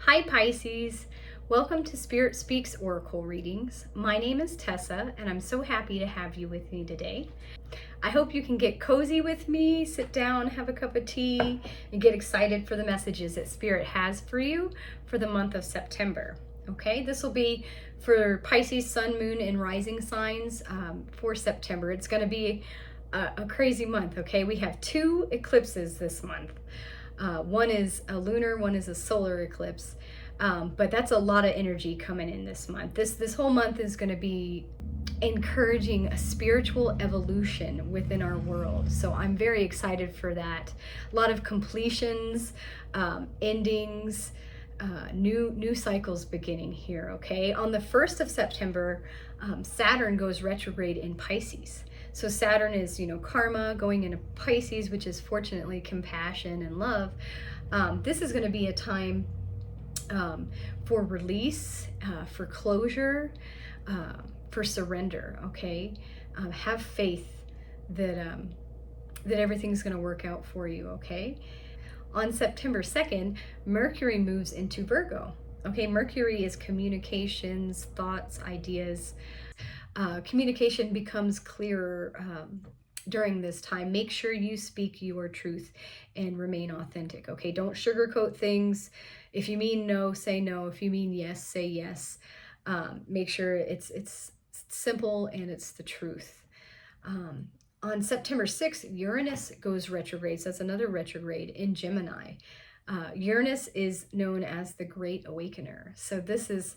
Hi Pisces, welcome to Spirit Speaks Oracle readings. My name is Tessa and I'm so happy to have you with me today. I hope you can get cozy with me, sit down, have a cup of tea, and get excited for the messages that Spirit has for you for the month of September. Okay, this will be for Pisces, Sun, Moon, and Rising signs for September. It's going to be a crazy month, okay? We have two eclipses this month. One is a lunar, one is a solar eclipse. But that's a lot of energy coming in this month. This whole month is going to be encouraging a spiritual evolution within our world. So I'm very excited for that. A lot of completions, endings, new cycles beginning here. Okay, on the 1st of September, Saturn goes retrograde in Pisces. So Saturn is, karma going into Pisces, which is fortunately compassion and love. This is going to be a time for release, for closure, for surrender. Okay, have faith that everything's going to work out for you. Okay. On September 2nd, Mercury moves into Virgo. Okay, Mercury is communications, thoughts, ideas. Communication becomes clearer during this time. Make sure you speak your truth and remain authentic. Okay, don't sugarcoat things. If you mean no, say no. If you mean yes, say yes. Make sure it's simple and it's the truth. On September 6th, Uranus goes retrograde. So that's another retrograde in Gemini. Uranus is known as the Great Awakener. So this is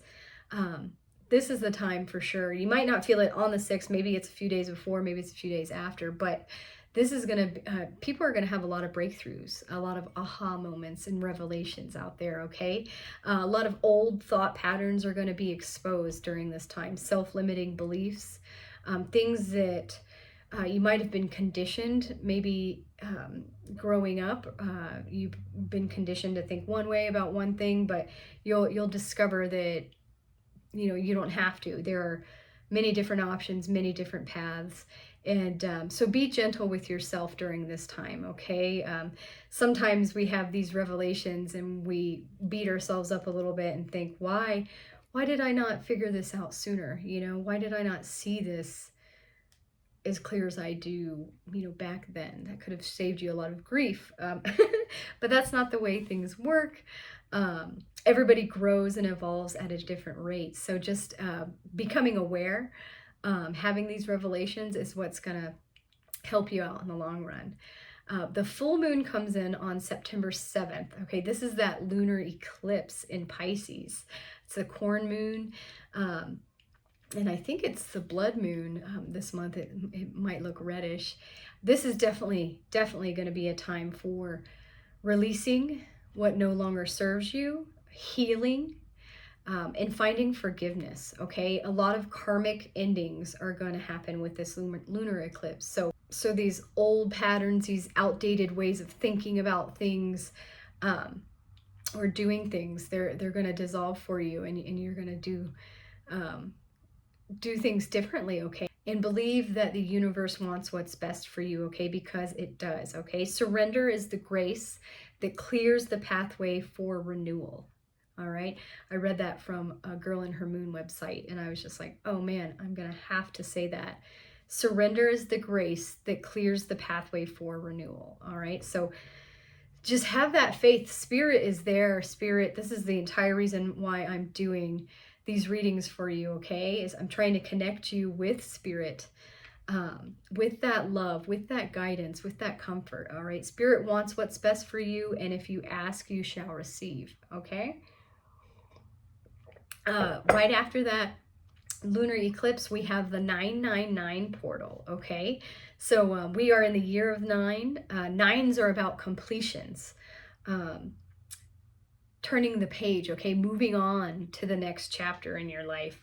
the time for sure. You might not feel it on the 6th. Maybe it's a few days before, maybe it's a few days after, but this is going to, people are going to have a lot of breakthroughs, a lot of aha moments and revelations out there, okay? A lot of old thought patterns are going to be exposed during this time. Self-limiting beliefs, things that you might have been conditioned, maybe growing up, you've been conditioned to think one way about one thing, but you'll discover that you don't have to. There are many different options, many different paths. And so be gentle with yourself during this time, okay? Sometimes we have these revelations and we beat ourselves up a little bit and think, why did I not figure this out sooner? Why did I not see this as clear as I do, back then? That could have saved you a lot of grief. But that's not the way things work. Everybody grows and evolves at a different rate. So just becoming aware, having these revelations is what's going to help you out in the long run. The full moon comes in on September 7th. Okay, this is that lunar eclipse in Pisces. It's a corn moon. And I think it's the blood moon this month. It might look reddish. This is definitely going to be a time for releasing what no longer serves you, healing, and finding forgiveness, okay? A lot of karmic endings are going to happen with this lunar eclipse. So these old patterns, these outdated ways of thinking about things or doing things, they're going to dissolve for you, and you're going to do things differently, okay? And believe that the universe wants what's best for you, okay? Because it does, okay? Surrender is the grace that clears the pathway for renewal, all right? I read that from a Girl in Her Moon website, and I was just like, oh man, I'm gonna have to say that. Surrender is the grace that clears the pathway for renewal, all right? So just have that faith. Spirit is there. Spirit, this is the entire reason why I'm doing these readings for you, okay? Is I'm trying to connect you with Spirit, with that love, with that guidance, with that comfort, all right? Spirit wants what's best for you, and if you ask, you shall receive, okay? Right after that lunar eclipse, we have the 999 portal, okay? So we are in the year of 9. Nines are about completions. Turning the page, okay, moving on to the next chapter in your life.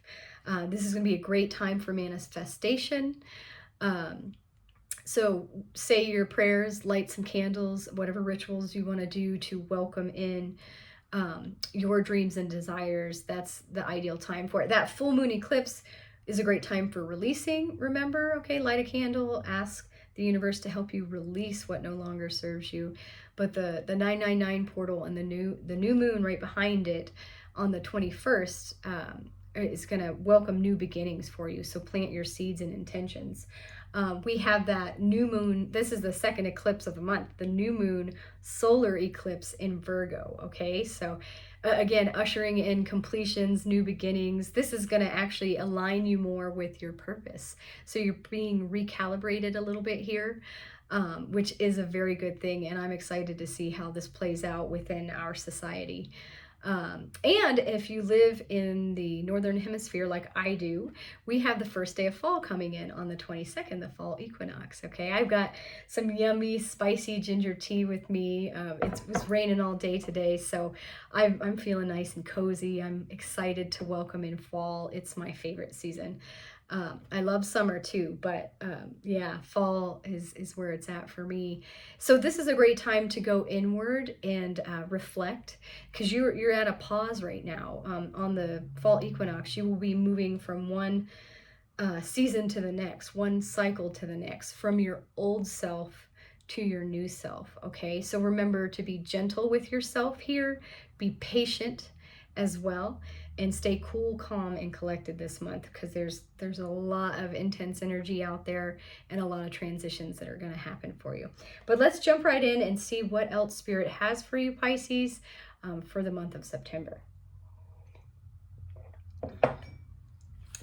This is going to be a great time for manifestation. So say your prayers, light some candles, whatever rituals you want to do to welcome in your dreams and desires. That's the ideal time for it. That full moon eclipse is a great time for releasing, remember, okay? Light a candle, ask the universe to help you release what no longer serves you. But the 999 portal and the new moon right behind it on the 21st is going to welcome new beginnings for you. So plant your seeds and intentions. We have that new moon. This is the second eclipse of the month, the new moon solar eclipse in Virgo. Okay, so again, ushering in completions, new beginnings. This is going to actually align you more with your purpose. So you're being recalibrated a little bit here, which is a very good thing. And I'm excited to see how this plays out within our society. And if you live in the Northern Hemisphere like I do, we have the first day of fall coming in on the 22nd, the fall equinox. Okay, I've got some yummy, spicy ginger tea with me. It was raining all day today, so I'm feeling nice and cozy. I'm excited to welcome in fall. It's my favorite season. I love summer too, but yeah, fall is where it's at for me. So this is a great time to go inward and reflect, because you're at a pause right now. On the fall equinox, you will be moving from one season to the next, one cycle to the next, from your old self to your new self. Okay, so remember to be gentle with yourself here, be patient as well, and stay cool, calm, and collected this month, because there's a lot of intense energy out there and a lot of transitions that are going to happen for you. But let's jump right in and see what else Spirit has for you, Pisces, for the month of September.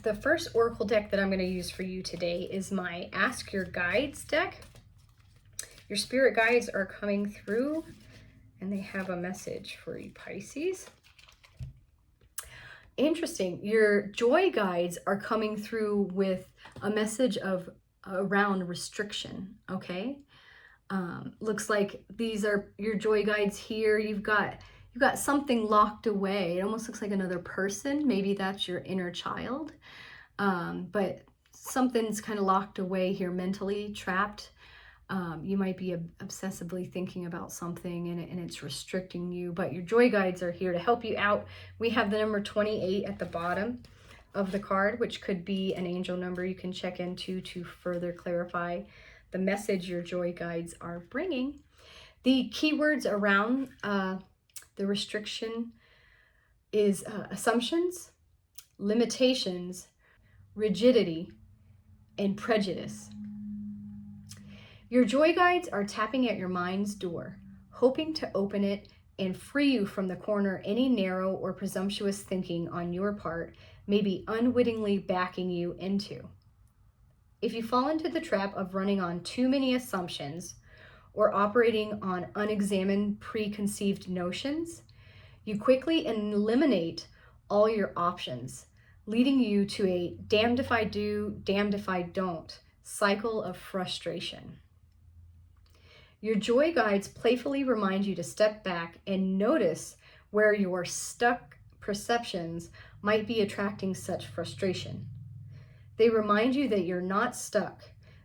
The first oracle deck that I'm going to use for you today is my Ask Your Guides deck. Your spirit guides are coming through, and they have a message for you, Pisces. Interesting. Your joy guides are coming through with a message of around restriction. Okay. Looks like these are your joy guides here. You've got something locked away. It almost looks like another person. Maybe that's your inner child. But something's kind of locked away here, mentally trapped. You might be obsessively thinking about something and it's restricting you, but your joy guides are here to help you out. We have the number 28 at the bottom of the card, which could be an angel number you can check into to further clarify the message your joy guides are bringing. The keywords around the restriction is assumptions, limitations, rigidity, and prejudice. Your joy guides are tapping at your mind's door, hoping to open it and free you from the corner any narrow or presumptuous thinking on your part may be unwittingly backing you into. If you fall into the trap of running on too many assumptions or operating on unexamined preconceived notions, you quickly eliminate all your options, leading you to a damned if I do, damned if I don't cycle of frustration. Your joy guides playfully remind you to step back and notice where your stuck perceptions might be attracting such frustration. They remind you that you're not stuck,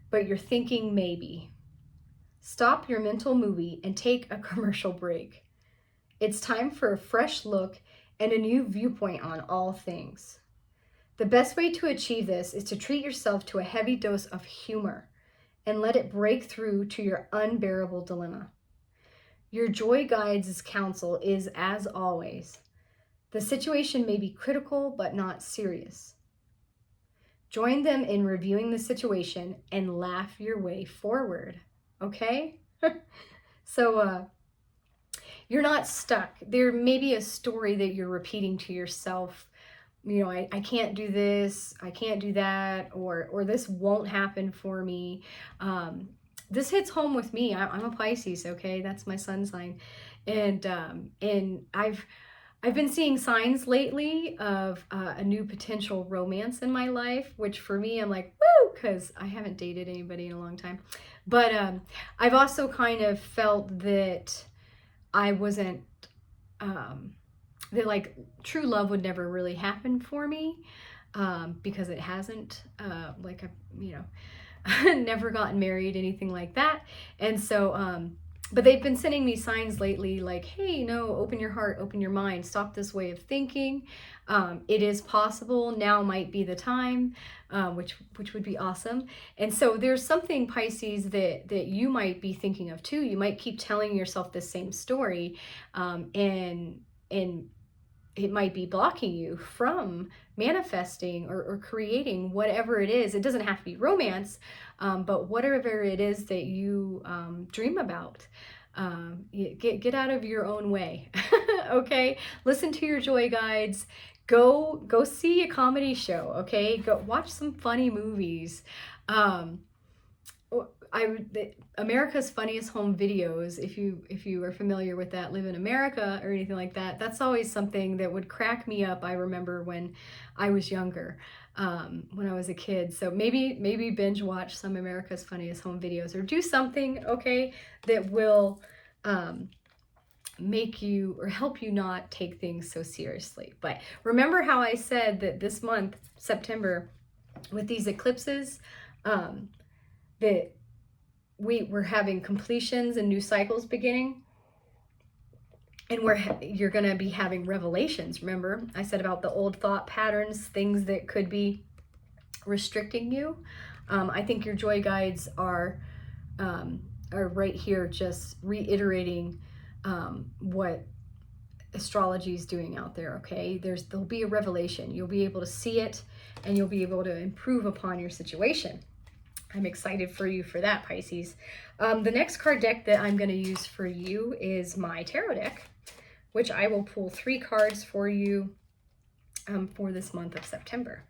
but you're thinking maybe. Stop your mental movie and take a commercial break. It's time for a fresh look and a new viewpoint on all things. The best way to achieve this is to treat yourself to a heavy dose of humor and let it break through to your unbearable dilemma. Your joy guides' counsel is, as always, the situation may be critical but not serious. Join them in reviewing the situation and laugh your way forward, okay? So you're not stuck. There may be a story that you're repeating to yourself. You know, I can't do this, I can't do that, or this won't happen for me. This hits home with me. I'm a Pisces, okay? That's my sun sign. And I've been seeing signs lately of a new potential romance in my life, which for me, I'm like, woo, because I haven't dated anybody in a long time. But I've also kind of felt that I wasn't... that like true love would never really happen for me, because it hasn't, like, I've, never gotten married, anything like that. And so But they've been sending me signs lately like, hey, no, open your heart, open your mind, stop this way of thinking. It is possible. Now might be the time, which would be awesome. And so there's something, Pisces, that you might be thinking of too. You might keep telling yourself the same story, and it might be blocking you from manifesting or creating whatever it is. It doesn't have to be romance, but whatever it is that you dream about. Get out of your own way. Okay, listen to your joy guides. Go see a comedy show. Okay, go watch some funny movies. America's Funniest Home Videos, if you are familiar with that, Live in America or anything like that, that's always something that would crack me up. I remember when I was younger, when I was a kid. So maybe binge watch some America's Funniest Home Videos, or do something, okay, that will make you or help you not take things so seriously. But remember how I said that this month, September, with these eclipses, that we're having completions and new cycles beginning, and you're going to be having revelations. Remember I said about the old thought patterns, things that could be restricting you. I think your joy guides are right here, just reiterating what astrology is doing out there. Okay, there'll be a revelation. You'll be able to see it, and you'll be able to improve upon your situation. I'm excited for you for that, Pisces. The next card deck that I'm going to use for you is my tarot deck, which I will pull 3 cards for you for this month of September.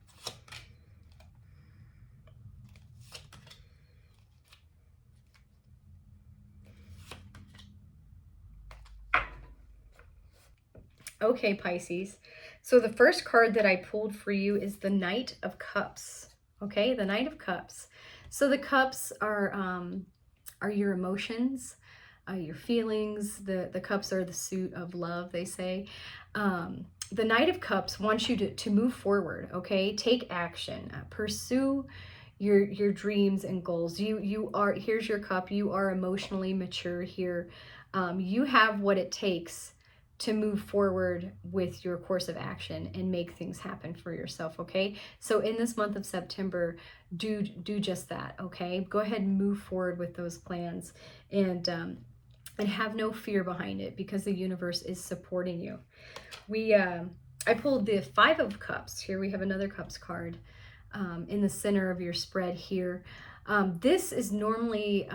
Okay, Pisces. So the first card that I pulled for you is the Knight of Cups. Okay, the Knight of Cups. So the cups are your emotions, your feelings. The cups are the suit of love, they say. The Knight of Cups wants you to move forward, okay? Take action. Pursue your dreams and goals. Here's your cup. You are emotionally mature here. You have what it takes to move forward with your course of action and make things happen for yourself, okay? So in this month of September, do just that, okay? Go ahead and move forward with those plans, and have no fear behind it, because the universe is supporting you. I pulled the 5 of Cups. Here we have another Cups card in the center of your spread here. This is normally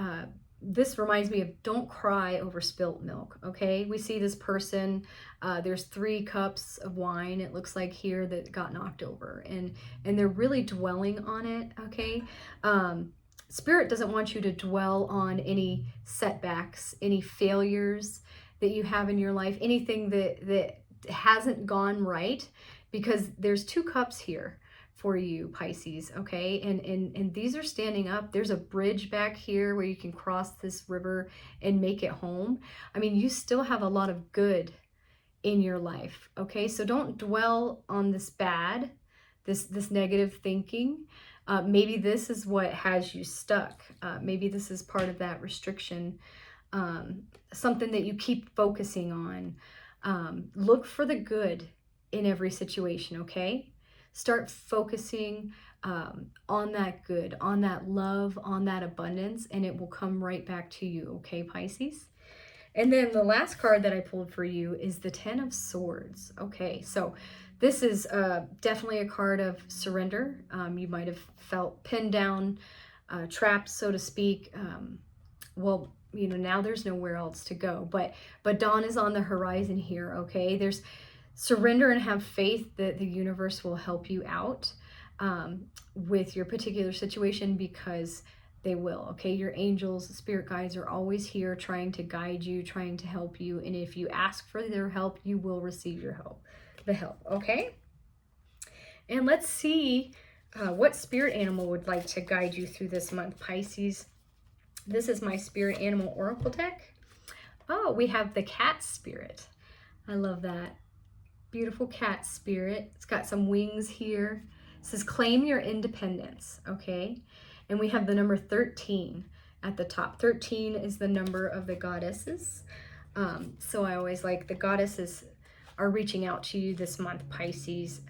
this reminds me of don't cry over spilt milk, okay? We see this person, there's 3 cups of wine, it looks like here, that got knocked over, and they're really dwelling on it, okay? Spirit doesn't want you to dwell on any setbacks, any failures that you have in your life, anything that hasn't gone right, because there's 2 cups here for you, Pisces, okay? And these are standing up. There's a bridge back here where you can cross this river and make it home. I mean, you still have a lot of good in your life, okay? So don't dwell on this bad, this negative thinking. Maybe this is what has you stuck. Maybe this is part of that restriction, something that you keep focusing on. Look for the good in every situation, okay? Start focusing on that good, on that love, on that abundance, and it will come right back to you, okay, Pisces? And then the last card that I pulled for you is the 10 of Swords. Okay, so this is definitely a card of surrender. You might have felt pinned down, trapped, so to speak. Well, you know, now there's nowhere else to go, but dawn is on the horizon here, okay? There's surrender and have faith that the universe will help you out with your particular situation, because they will, okay? Your angels, spirit guides are always here trying to guide you, trying to help you. And if you ask for their help, you will receive the help, okay? And let's see what spirit animal would like to guide you through this month, Pisces. This is my spirit animal oracle deck. Oh, we have the cat spirit. I love that. Beautiful cat spirit. It's got some wings here. It says claim your independence, okay? And we have the number 13. at the top. 13 is the number of the goddesses. So I always like the goddesses are reaching out to you this month, Pisces,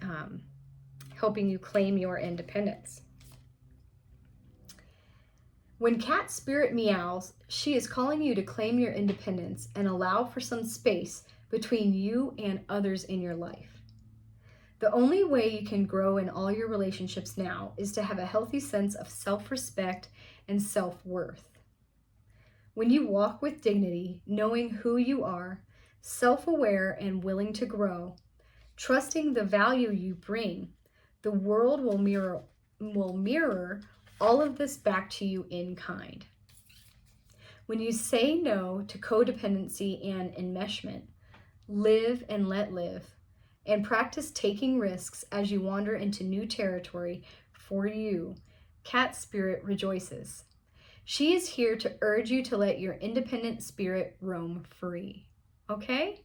helping you claim your independence. When Cat Spirit meows, she is calling you to claim your independence and allow for some space between you and others in your life. The only way you can grow in all your relationships now is to have a healthy sense of self-respect and self-worth. When you walk with dignity, knowing who you are, self-aware and willing to grow, trusting the value you bring, the world will mirror all of this back to you in kind. When you say no to codependency and enmeshment, live and let live, and practice taking risks as you wander into new territory for you, Cat Spirit rejoices. She is here to urge you to let your independent spirit roam free. Okay?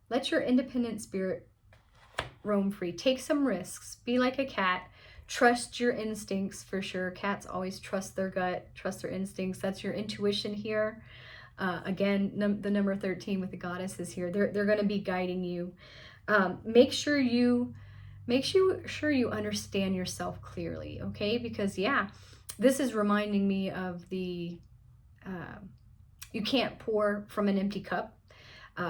Let your independent spirit roam free. Take some risks. Be like a cat. Trust your instincts for sure. Cats always trust their gut, trust their instincts. That's your intuition here. Again, the number 13 with the goddess is here. They're going to be guiding you. Make sure you understand yourself clearly, okay? Because yeah, this is reminding me of the you can't pour from an empty cup.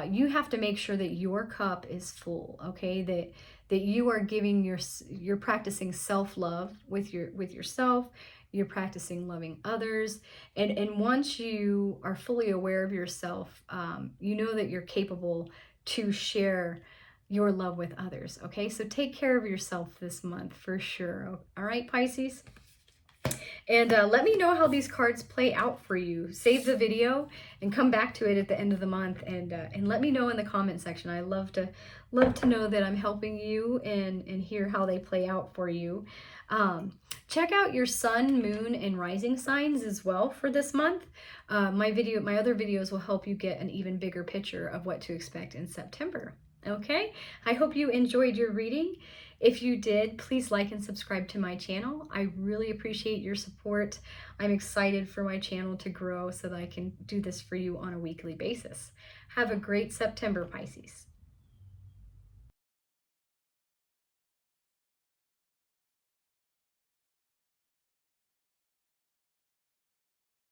You have to make sure that your cup is full, okay? That you are giving you're practicing self-love with yourself. You're practicing loving others, and once you are fully aware of yourself, you know that you're capable to share your love with others. Okay, so take care of yourself this month for sure. All right, Pisces. And let me know how these cards play out for you. Save the video and come back to it at the end of the month, and let me know in the comment section. I love to know that I'm helping you and hear how they play out for you. Check out your sun, moon, and rising signs as well for this month. My other videos will help you get an even bigger picture of what to expect in September. Okay, I hope you enjoyed your reading. If you did, please like and subscribe to my channel. I really appreciate your support. I'm excited for my channel to grow so that I can do this for you on a weekly basis. Have a great September, Pisces.